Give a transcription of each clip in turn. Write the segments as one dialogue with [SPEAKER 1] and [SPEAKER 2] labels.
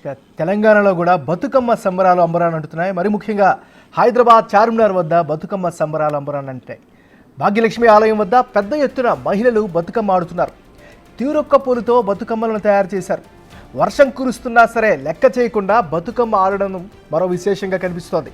[SPEAKER 1] ఇక తెలంగాణలో కూడా బతుకమ్మ సంబరాలు అంబరాన్ని అంటున్నాయి. మరి ముఖ్యంగా హైదరాబాద్ చార్మినార్ వద్ద బతుకమ్మ సంబరాలు అంబరాన్ని అంటాయి. భాగ్యలక్ష్మి ఆలయం వద్ద పెద్ద ఎత్తున మహిళలు బతుకమ్మ ఆడుతున్నారు. తీరొక్క పూలతో బతుకమ్మలను తయారు చేశారు. వర్షం కురుస్తున్నా సరే లెక్క చేయకుండా బతుకమ్మ ఆడడం మరో విశేషంగా కనిపిస్తోంది.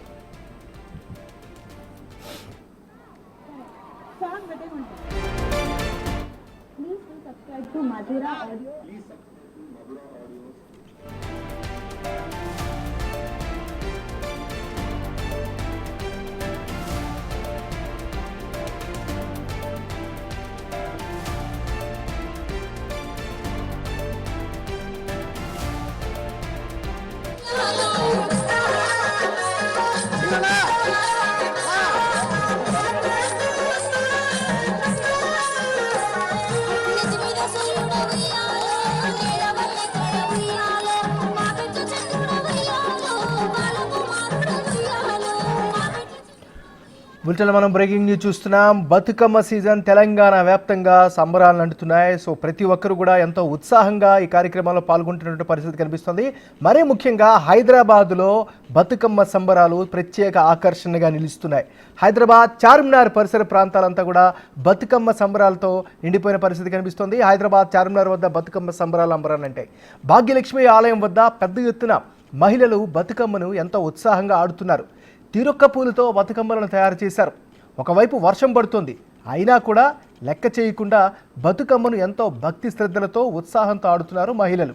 [SPEAKER 1] బులెటిన్లో మనం బ్రేకింగ్ న్యూస్ చూస్తున్నాం. బతుకమ్మ సీజన్ తెలంగాణ వ్యాప్తంగా సంబరాలను అంటున్నాయి. సో ప్రతి ఒక్కరు కూడా ఎంతో ఉత్సాహంగా ఈ కార్యక్రమంలో పాల్గొంటున్నటువంటి పరిస్థితి కనిపిస్తుంది. మరీ ముఖ్యంగా హైదరాబాద్లో బతుకమ్మ సంబరాలు ప్రత్యేక ఆకర్షణగా నిలుస్తున్నాయి. హైదరాబాద్ చార్మినార్ పరిసర ప్రాంతాలంతా కూడా బతుకమ్మ సంబరాలతో నిండిపోయిన పరిస్థితి కనిపిస్తుంది. హైదరాబాద్ చార్మినార్ వద్ద బతుకమ్మ సంబరాలు అంబరాలంటే భాగ్యలక్ష్మి ఆలయం వద్ద పెద్ద ఎత్తున మహిళలు బతుకమ్మను ఎంతో ఉత్సాహంగా ఆడుతున్నారు. తీరొక్క పూలతో బతుకమ్మలను తయారు చేశారు. ఒకవైపు వర్షం పడుతుంది, అయినా కూడా లెక్క చేయకుండా బతుకమ్మను ఎంతో భక్తి శ్రద్ధలతో ఉత్సాహంతో ఆడుతున్నారు మహిళలు.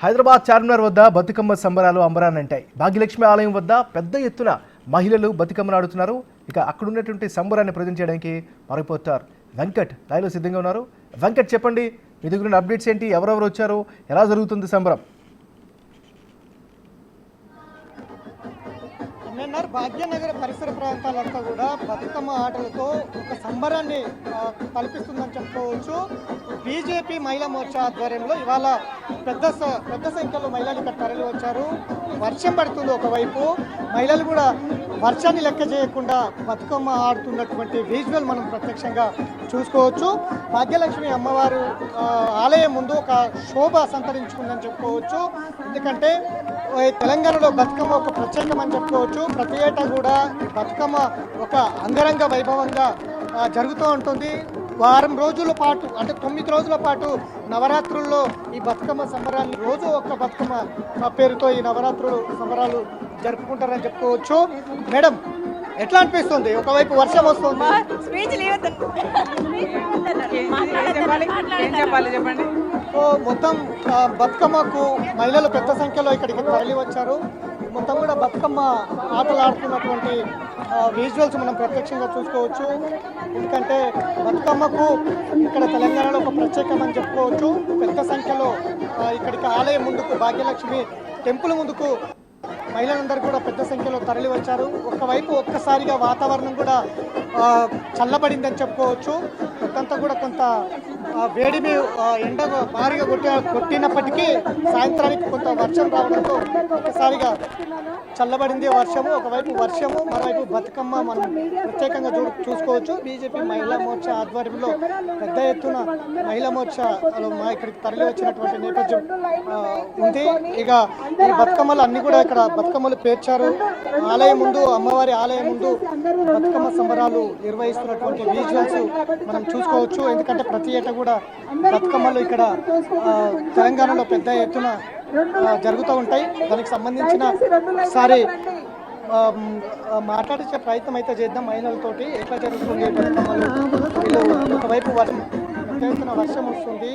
[SPEAKER 1] హైదరాబాద్ చార్మినార్ వద్ద బతుకమ్మ సంబరాలు అంబరాన్నంటాయి. భాగ్యలక్ష్మి ఆలయం వద్ద పెద్ద ఎత్తున మహిళలు బతుకమ్మను ఆడుతున్నారు. ఇక అక్కడ ఉన్నటువంటి సంబరాన్ని ప్రజెంట్ చేయడానికి మరిపోతారు వెంకట్ లైవ్లో సిద్ధంగా ఉన్నారు. వెంకట్, చెప్పండి, మీ దగ్గర అప్డేట్స్ ఏంటి? ఎవరెవరు వచ్చారు? ఎలా జరుగుతుంది సంబరం?
[SPEAKER 2] భాగ్యనగర పరిసర ప్రాంతాలంతా కూడా బతుకమ్మ ఆటలతో ఒక సంబరాన్ని కల్పిస్తుందని చెప్పుకోవచ్చు. బీజేపీ మహిళా మోర్చా ఆధ్వర్యంలో ఇవాళ పెద్ద సంఖ్యలో మహిళలు ఇక్కడ తరలి వచ్చారు. వర్షం పడుతుంది, ఒకవైపు మహిళలు కూడా వర్షాన్ని లెక్క చేయకుండా బతుకమ్మ ఆడుతున్నటువంటి విజువల్ మనం ప్రత్యక్షంగా చూసుకోవచ్చు. భాగ్యలక్ష్మి అమ్మవారు ఆలయం ముందు ఒక శోభ సంతరించుకుందని చెప్పుకోవచ్చు. ఎందుకంటే తెలంగాణలో బతుకమ్మ ఒక ప్రత్యేకమని చెప్పుకోవచ్చు. ప్రతి ఏటా కూడా బతుకమ్మ ఒక అంగరంగ వైభవంగా జరుగుతూ ఉంటుంది. వారం రోజుల పాటు, అంటే 9 రోజుల పాటు నవరాత్రుల్లో ఈ బతుకమ్మ సంబరాన్ని, రోజు ఒక్క బతుకమ్మ పేరుతో ఈ నవరాత్రులు సంబరాలు జరుపుకుంటారని చెప్పుకోవచ్చు. మేడం, ఎట్లా అనిపిస్తుంది? ఒకవైపు వర్షం వస్తుంది, సో మొత్తం బతుకమ్మకు మహిళలు పెద్ద సంఖ్యలో ఇక్కడికి తరలి వచ్చారు. మొత్తం కూడా బతుకమ్మ ఆటలు ఆడుతున్నటువంటి విజువల్స్ మనం ప్రత్యక్షంగా చూసుకోవచ్చు. ఎందుకంటే బతుకమ్మకు ఇక్కడ తెలంగాణలో ఒక ప్రత్యేకమని చెప్పుకోవచ్చు. పెద్ద సంఖ్యలో ఇక్కడికి ఆలయం ముందుకు, భాగ్యలక్ష్మి టెంపుల్ ముందుకు మహిళలందరూ కూడా పెద్ద సంఖ్యలో తరలి వచ్చారు. ఒకవైపు ఒక్కసారిగా వాతావరణం కూడా చల్లబడిందని చెప్పుకోవచ్చు. కొంత కూడా కొంత వేడిమి, ఎండ భారీగా కొట్టినప్పటికీ సాయంత్రానికి కొంత వర్షం రావడంతో ఒక్కసారిగా చల్లబడింది వర్షము. ఒకవైపు వర్షము, మరోవైపు బతుకమ్మ మనం ప్రత్యేకంగా చూసుకోవచ్చు. బీజేపీ మహిళా మోర్చా ఆధ్వర్యంలో పెద్ద ఎత్తున మహిళా మోర్చా ఇక్కడికి తరలి వచ్చినటువంటి నేపథ్యం ఉంది. ఇక ఈ బతుకమ్మలు అన్ని కూడా ఇక్కడ బతుకమ్మలు పేర్చారు. ఆలయం ముందు, అమ్మవారి ఆలయం ముందు బతుకమ్మ సంబరాలు నిర్వహిస్తున్నటువంటి విజువల్స్ మనం చూసుకోవచ్చు. ఎందుకంటే ప్రతి ఏటా కూడా బతుకమ్మలు ఇక్కడ తెలంగాణలో పెద్ద ఎత్తున జరుగుతూ ఉంటాయి. దానికి సంబంధించిన ఒకసారి మాట్లాడించే ప్రయత్నం అయితే చేద్దాం మహిళలతోటి. ఎట్లా జరుగుతుంది బతుకమ్మలు? వీళ్ళు ఒకవైపు పెద్ద ఎత్తున వర్షం వస్తుంది.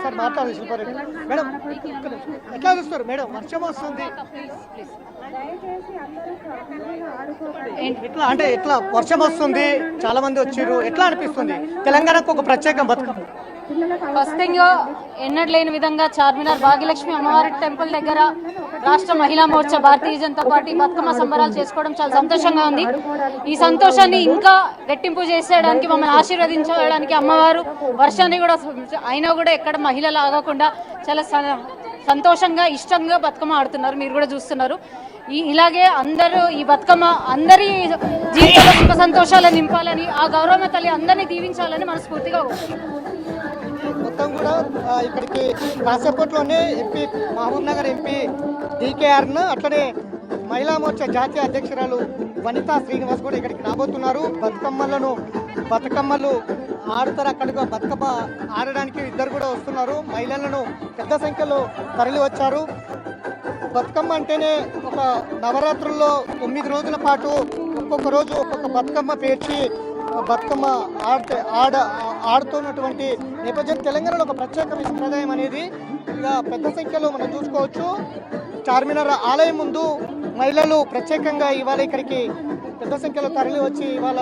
[SPEAKER 2] సార్ మాట్లాడారు శిల్పారెడ్డి. మేడం, ఎట్లా చూస్తారు మేడం? వర్షం వస్తుంది, ఎట్లా వర్షం వస్తుంది, చాలా మంది వచ్చారు, ఎట్లా అనిపిస్తుంది? తెలంగాణకు ఒక ప్రత్యేక బతుకమ్మ.
[SPEAKER 3] ఫస్ట్ థింగ్, ఎన్నడూ లేని విధంగా చార్మినార్ భాగ్యలక్ష్మి అమ్మవారి టెంపుల్ దగ్గర రాష్ట్ర మహిళా మోర్చా, భారతీయ జనతా పార్టీ బతుకమ్మ సంబరాలు చేసుకోవడం చాలా సంతోషంగా ఉంది. ఈ సంతోషాన్ని ఇంకా రెట్టింపు చేసేయడానికి, మమ్మల్ని ఆశీర్వదించడానికి అమ్మవారు వర్షాన్ని కూడా అయినా కూడా ఎక్కడ మహిళలు ఆగకుండా చాలా సంతోషంగా, ఇష్టంగా బతుకమ్మ ఆడుతున్నారు. మీరు కూడా చూస్తున్నారు. ఇలాగే అందరూ ఈ బతుకమ్మ అందరి జీవితంలో సుఖ సంతోషాలను నింపాలని, ఆ గౌరవ తల్లి అందరినీ దీవించాలని మనస్ఫూర్తిగా కోరుకుంటున్నాను.
[SPEAKER 2] ఇక్కడికి కాసేపట్లోనే ఎంపీ మహబూబ్ నగర్ ఎంపీ DKRను అట్లనే మహిళా మోర్చా జాతీయ అధ్యక్షురాలు వనితా శ్రీనివాస్ కూడా ఇక్కడికి రాబోతున్నారు. బతుకమ్మలు ఆడతారు. అక్కడికి బతుకమ్మ ఆడడానికి ఇద్దరు కూడా వస్తున్నారు. మహిళలను పెద్ద సంఖ్యలో తరలి వచ్చారు. బతుకమ్మ అంటేనే ఒక నవరాత్రుల్లో 9 రోజుల పాటు ఒక్కొక్క రోజు ఒక్కొక్క బతుకమ్మ పేర్చి బతుకమ్మ ఆడుతున్నటువంటి నేపథ్యం తెలంగాణలో ఒక ప్రత్యేక సంప్రదాయం అనేది ఇక పెద్ద సంఖ్యలో మనం చూసుకోవచ్చు. చార్మినార్ ఆలయం ముందు మహిళలు ప్రత్యేకంగా ఇవాళ ఇక్కడికి పెద్ద సంఖ్యలో తరలి వచ్చి ఇవాళ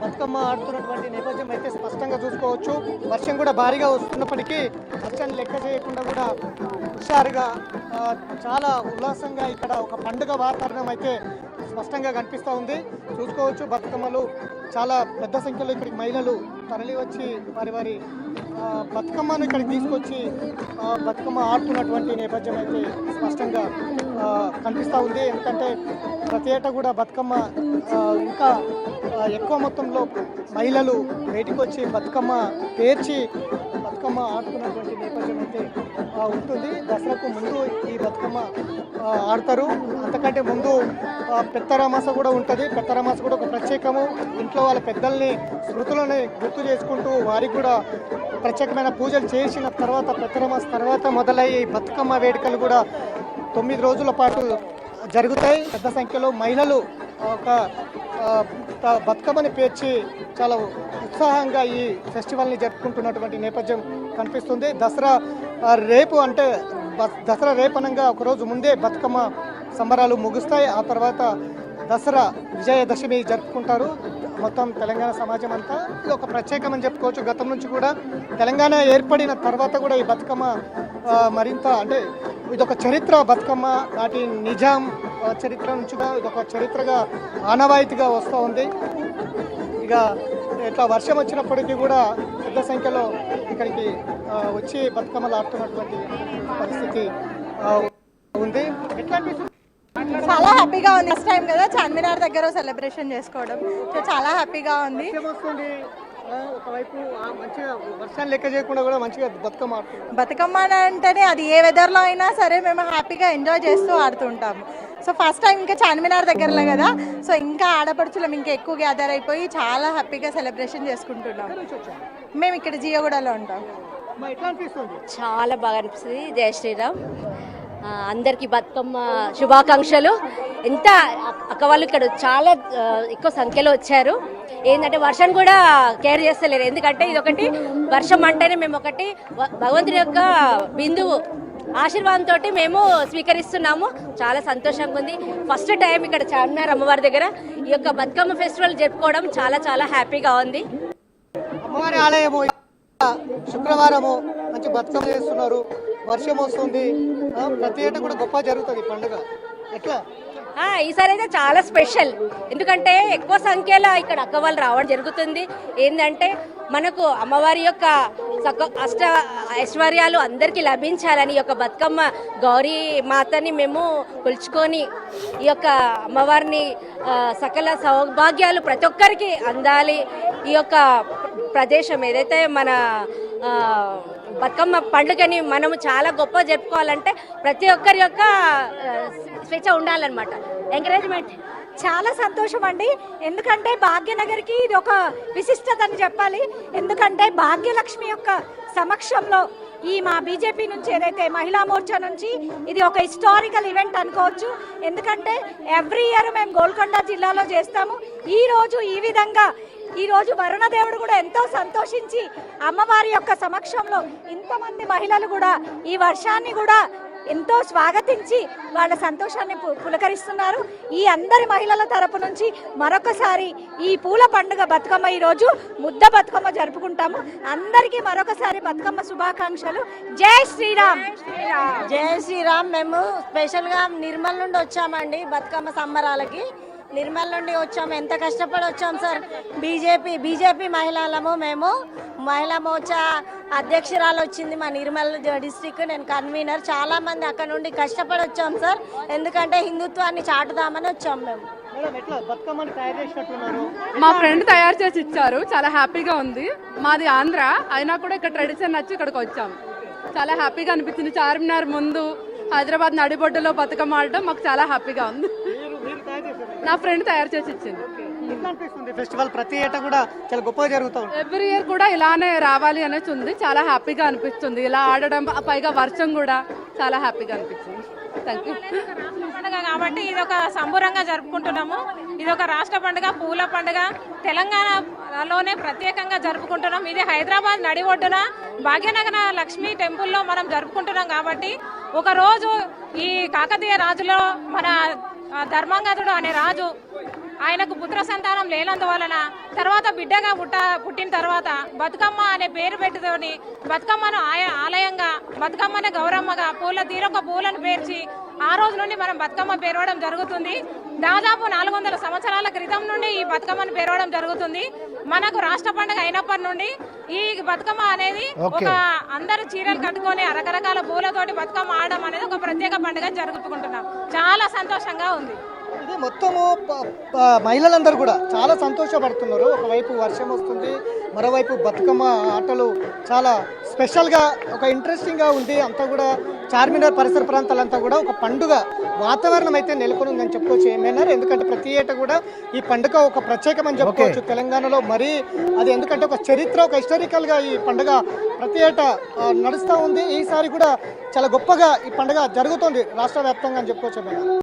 [SPEAKER 2] బతుకమ్మ ఆడుతున్నటువంటి నేపథ్యం అయితే స్పష్టంగా చూసుకోవచ్చు. వర్షం కూడా భారీగా వస్తున్నప్పటికీ వర్షాన్ని లెక్క చేయకుండా కూడా హుషారుగా చాలా ఉల్లాసంగా ఇక్కడ ఒక పండుగ వాతావరణం అయితే స్పష్టంగా కనిపిస్తూ ఉంది. చూసుకోవచ్చు బతుకమ్మలు చాలా పెద్ద సంఖ్యలో ఇక్కడికి మహిళలు తరలి వచ్చి వారి బతుకమ్మను ఇక్కడికి తీసుకొచ్చి బతుకమ్మ ఆడుతున్నటువంటి నేపథ్యం అయితే స్పష్టంగా కనిపిస్తూ ఉంది. ఎందుకంటే ప్రతి ఏటా కూడా బతుకమ్మ ఇంకా ఎక్కువ మొత్తంలో మహిళలు బయటికి వచ్చి బతుకమ్మ పేర్చి బతుకమ్మ ఆడుతున్నటువంటి నేపథ్యం అయితే ఉంటుంది. దసరాకు ముందు ఈ బతుకమ్మ ఆడతారు. అంతకంటే ముందు పెత్తరామాస కూడా ఉంటుంది. పెత్తరామాస కూడా ఒక ప్రత్యేకము. ఇంట్లో వాళ్ళ పెద్దల్ని స్మృతులని గుర్తు చేసుకుంటూ వారికి కూడా ప్రత్యేకమైన పూజలు చేసిన తర్వాత పెత్తరామాస తర్వాత మొదలయ్యే బతుకమ్మ వేడుకలు కూడా 9 రోజుల పాటు జరుగుతాయి. పెద్ద సంఖ్యలో మహిళలు ఒక బతుకమ్మని పేర్చి చాలా ఉత్సాహంగా ఈ ఫెస్టివల్ని జరుపుకుంటున్నటువంటి నేపథ్యం కనిపిస్తుంది. దసరా రేపనంగా ఒకరోజు ముందే బతుకమ్మ సంబరాలు ముగుస్తాయి. ఆ తర్వాత దసరా విజయదశమి జరుపుకుంటారు మొత్తం తెలంగాణ సమాజం అంతా. ఇది ఒక ప్రత్యేకమని చెప్పుకోవచ్చు. గతం నుంచి కూడా తెలంగాణ ఏర్పడిన తర్వాత కూడా ఈ బతుకమ్మ మరింత అంటే ఇదొక చరిత్ర. బతుకమ్మ నాటి నిజాం చరిత్ర నుంచి కూడా ఇదొక చరిత్రగా ఆనవాయితీగా వస్తూ ఉంది. ఇక ఇట్లా వర్షం వచ్చినప్పటికీ కూడా పెద్ద సంఖ్యలో ఇక్కడికి వచ్చి బతుకమ్మలు ఆడుతున్నటువంటి పరిస్థితి ఉంది. ఎట్లా అనిపిస్తుంది?
[SPEAKER 4] చాలా హ్యాపీగా ఉంది. ఫస్ట్ టైం కదా చార్మినార్ దగ్గర సెలబ్రేషన్ చేసుకోవడం, సో చాలా హ్యాపీగా ఉంది.
[SPEAKER 2] ఒకవైపు మంచిగా వర్షాన్ని లెక్క చేయకుండా కూడా మంచిగా
[SPEAKER 4] బతుకమ్మ అంటేనే అది ఏ వెదర్లో అయినా సరే మేము హ్యాపీగా ఎంజాయ్ చేస్తూ ఆడుతుంటాము. సో ఫస్ట్ టైం ఇంకా చార్మినార్ దగ్గరలో కదా, సో ఇంకా ఆడపడుచులం ఇంకా ఎక్కువ గ్యాదర్ అయిపోయి చాలా హ్యాపీగా సెలబ్రేషన్ చేసుకుంటున్నాం. మేము ఇక్కడ జియగూడలో ఉంటాం.
[SPEAKER 5] చాలా బాగా అనిపిస్తుంది. జై శ్రీరామ్. అందరికీ బతుకమ్మ శుభాకాంక్షలు. ఎంత అక్క వాళ్ళు ఇక్కడ చాలా ఎక్కువ సంఖ్యలో వచ్చారు. ఏంటంటే వర్షం కూడా కేర్ చేస్తలేరు. ఎందుకంటే ఇదొకటి వర్షం అంటేనే మేము ఒకటి భగవంతుని యొక్క బిందువు ఆశీర్వాదంతో మేము స్వీకరిస్తున్నాము. చాలా సంతోషంగా ఉంది. ఫస్ట్ టైం ఇక్కడ చార్మినార్ అమ్మవారి దగ్గర ఈ యొక్క బతుకమ్మ ఫెస్టివల్ జరుపుకోవడం చాలా చాలా హ్యాపీగా ఉంది.
[SPEAKER 2] అమ్మవారి ఆలయము శుక్రవారము మంచి బతుకమ్మ చేస్తున్నారు. వర్షం వస్తుంది. ప్రతి ఏటా కూడా గొప్ప జరుగుతుంది పండుగ. ఎట్లా
[SPEAKER 5] ఈసారి అయితే చాలా స్పెషల్. ఎందుకంటే ఎక్కువ సంఖ్యలో ఇక్కడ అక్క వాళ్ళు రావడం జరుగుతుంది. ఏంటంటే మనకు అమ్మవారి యొక్క అష్ట ఐశ్వర్యాలు అందరికీ లభించాలని ఈ యొక్క బతుకమ్మ గౌరీ మాతని మేము కొలుచుకొని ఈ యొక్క అమ్మవారిని సకల సౌభాగ్యాలు ప్రతి ఒక్కరికి అందాలి. ఈ యొక్క ప్రదేశం ఏదైతే మన బతుకమ్మ పండుగని మనము చాలా గొప్ప జరుపుకోవాలంటే ప్రతి ఒక్కరి యొక్క స్వేచ్ఛ ఉండాలన్నమాట. ఎంకరేజ్మెంట్.
[SPEAKER 4] చాలా సంతోషం అండి. ఎందుకంటే భాగ్యనగర్కి ఇది ఒక విశిష్టత అని చెప్పాలి. ఎందుకంటే భాగ్యలక్ష్మి యొక్క సమక్షంలో ఈ మా బీజేపీ నుంచి ఏదైతే మహిళా మోర్చా నుంచి ఇది ఒక హిస్టారికల్ ఈవెంట్ అనుకోవచ్చు. ఎందుకంటే ఎవ్రీ ఇయర్ మేము గోల్కొండ జిల్లాలో చేస్తాము. ఈ రోజు వరుణదేవుడు కూడా ఎంతో సంతోషించి అమ్మవారి యొక్క సమక్షంలో ఇంతమంది మహిళలు కూడా ఈ వర్షాన్ని కూడా ఎంతో స్వాగతించి వాళ్ళ సంతోషాన్ని పులకరిస్తున్నారు. ఈ అందరి మహిళల తరపు నుంచి మరొకసారి ఈ పూల పండుగ బతుకమ్మ ఈరోజు ముద్ద బతుకమ్మ జరుపుకుంటాము. అందరికీ మరొకసారి బతుకమ్మ శుభాకాంక్షలు. జై శ్రీరామ్.
[SPEAKER 6] జై శ్రీరామ్. మేము స్పెషల్గా నిర్మల్ నుండి వచ్చామండి బతుకమ్మ సంబరాలకి. నిర్మల్ నుండి వచ్చాము. ఎంత కష్టపడి వచ్చాము సార్. బీజేపీ మహిళలము. మేము మహిళా మోర్చా అధ్యక్షురాలు వచ్చింది మా నిర్మల్ డిస్ట్రిక్ట్. నేను కన్వీనర్. చాలా మంది అక్కడ నుండి కష్టపడి వచ్చాం సార్. ఎందుకంటే హిందుత్వాన్ని చాటుదామని వచ్చాము మేము.
[SPEAKER 7] మా ఫ్రెండ్ తయారు చేసి ఇచ్చారు. చాలా హ్యాపీగా ఉంది. మాది ఆంధ్ర అయినా కూడా ఇక్కడ ట్రెడిషన్ నచ్చి ఇక్కడికి వచ్చాము. చాలా హ్యాపీగా అనిపించింది. చార్మినార్ ముందు హైదరాబాద్ నడిబొడ్డులో బతుకమ్మ ఆడటం మాకు చాలా హ్యాపీగా ఉంది. నా ఫ్రెండ్ తయారు చేసి ఇచ్చింది.
[SPEAKER 2] ఎట్లా అనిపిస్తుంది ఫెస్టివల్? ప్రతి ఏటా కూడా చాలా గొప్పగా జరుగుతూ ఉంటుంది.
[SPEAKER 7] ఎవ్రీ ఇయర్ కూడా ఇలానే రావాలి అనేసి ఉంది. చాలా హ్యాపీగా అనిపిస్తుంది ఇలా ఆడడం, పైగా వర్షం కూడా చాలా హ్యాపీగా అనిపించింది. Thank you.
[SPEAKER 8] పండుగ కాబట్టి ఇది ఒక సంబురంగా జరుపుకుంటున్నాము. ఇది ఒక రాష్ట్ర పండుగ, పూల పండుగ, తెలంగాణలోనే ప్రత్యేకంగా జరుపుకుంటున్నాం. ఇది హైదరాబాద్ నడి ఒడ్డున భాగ్యనగర లక్ష్మీ టెంపుల్లో మనం జరుపుకుంటున్నాం కాబట్టి ఒకరోజు ఈ కాకతీయ రాజులో మన ధర్మాంగదుడు అనే రాజు ఆయనకు పుత్ర సంతానం లేనందువలన తర్వాత బిడ్డగా పుట్టిన తర్వాత బతుకమ్మ అనే పేరు పెట్టుకొని బతుకమ్మను ఆలయంగా, బతుకమ్మని గౌరమ్మగా, తీరొక్క పూలను పేర్చి ఆ రోజు నుండి మనం బతుకమ్మ పేరవడం జరుగుతుంది. దాదాపు 400 సంవత్సరాల క్రితం నుండి ఈ బతుకమ్మను పేరవడం జరుగుతుంది. మనకు రాష్ట్ర పండుగ అయినప్పటి నుండి ఈ బతుకమ్మ అనేది ఒక అందరూ చీరలు కట్టుకొని రకరకాల పూలతోటి బతుకమ్మ ఆడడం అనేది ఒక ప్రత్యేక పండుగ జరుపుకుంటున్నాం. చాలా సంతోషంగా ఉంది.
[SPEAKER 2] ఇది మొత్తము మహిళలందరూ కూడా చాలా సంతోషపడుతున్నారు. ఒకవైపు వర్షం వస్తుంది, మరోవైపు బతుకమ్మ ఆటలు చాలా స్పెషల్గా ఒక ఇంట్రెస్టింగ్గా ఉంది. అంతా కూడా చార్మినార్ పరిసర ప్రాంతాలంతా కూడా ఒక పండుగ వాతావరణం అయితే నెలకొని ఉందని చెప్పుకోవచ్చు ఏమైనా. ఎందుకంటే ప్రతి ఏటా కూడా ఈ పండుగ ఒక ప్రత్యేకమని చెప్పుకోవచ్చు తెలంగాణలో. మరి అది ఎందుకంటే ఒక చరిత్ర, ఒక హిస్టారికల్గా ఈ పండుగ ప్రతి ఏటా నడుస్తూ ఉంది. ఈసారి కూడా చాలా గొప్పగా ఈ పండుగ జరుగుతుంది రాష్ట్ర వ్యాప్తంగా అని చెప్పుకోవచ్చు ఏమైనా.